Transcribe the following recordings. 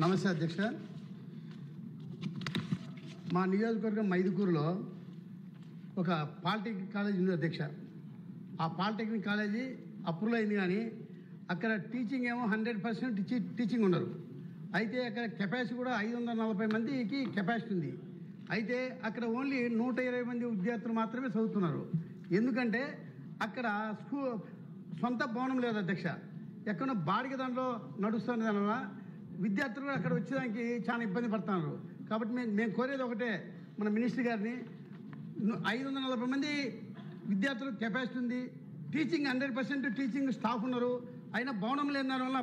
నమస్తే అధ్యక్ష. మా నియోజకవర్గం మైదుకూరులో ఒక పాలిటెక్నిక్ కాలేజీ ఉంది అధ్యక్ష. ఆ పాలిటెక్నిక్ కాలేజీ అప్రూవల్ అయింది, కానీ అక్కడ టీచింగ్ ఏమో 100% టీచింగ్ ఉండరు. అయితే అక్కడ కెపాసిటీ కూడా 540 మందికి కెపాసిటీ ఉంది. అయితే అక్కడ ఓన్లీ 120 మంది విద్యార్థులు మాత్రమే చదువుతున్నారు. ఎందుకంటే అక్కడ సొంత భవనం లేదు అధ్యక్ష. ఎక్కడో బాడిగ దాంట్లో నడుస్తున్న దానివల్ల విద్యార్థులు కూడా అక్కడ వచ్చేదానికి చాలా ఇబ్బంది పడుతున్నారు. కాబట్టి మేము కోరేది ఒకటే, మన మినిస్టర్ గారిని, 540 మంది విద్యార్థులు కెపాసిటీ ఉంది, టీచింగ్ 100% టీచింగ్ స్టాఫ్ ఉన్నారు, అయినా భవనం లేని దానివల్ల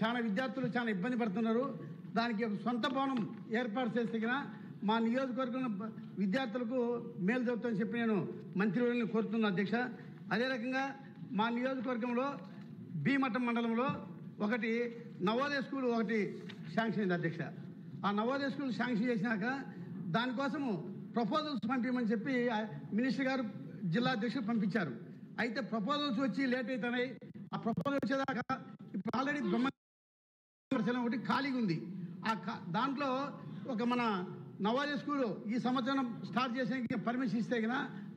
చాలా విద్యార్థులు చాలా ఇబ్బంది పడుతున్నారు. దానికి ఒక సొంత భవనం ఏర్పాటు చేస్తే మా నియోజకవర్గం విద్యార్థులకు మేలు జరుగుతుందని చెప్పి నేను మంత్రివర్యులను కోరుతున్నాను అధ్యక్ష. అదే రకంగా మా నియోజకవర్గంలో భీమఠం మండలంలో ఒకటి నవోదయ స్కూల్ ఒకటి శాంక్షన్ అయింది అధ్యక్ష. ఆ నవోదయ స్కూల్ శాంక్షన్ చేసినాక దానికోసము ప్రపోజల్స్ పంపించమని చెప్పి మినిస్టర్ గారు జిల్లా అధ్యక్షులు పంపించారు. అయితే ప్రపోజల్స్ వచ్చి లేట్ అవుతున్నాయి. ఆ ప్రపోజల్ వచ్చేదాకా ఇప్పుడు ఆల్రెడీ బ్రహ్మశలం ఒకటి ఖాళీగా ఉంది. దాంట్లో ఒక మన నవోదయ స్కూల్ ఈ సంవత్సరం స్టార్ట్ చేసే పర్మిషన్ ఇస్తే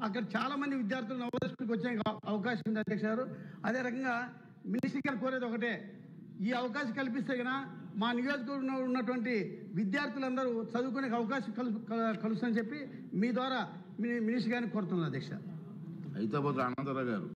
అక్కడ చాలా మంది విద్యార్థులు నవోదయ స్కూల్కి వచ్చే అవకాశం ఉంది అధ్యక్ష గారు. అదే రకంగా మినిస్టర్ గారు కోరేది ఒకటే, ఈ అవకాశం కల్పిస్తే మా నియోజకవర్గంలో ఉన్నటువంటి విద్యార్థులందరూ చదువుకునే అవకాశం కలుస్తుందని చెప్పి మీ ద్వారా మినిస్టర్ గారిని కోరుతున్నాను అధ్యక్ష. హైదరాబాద్ ఆనందరావు గారు.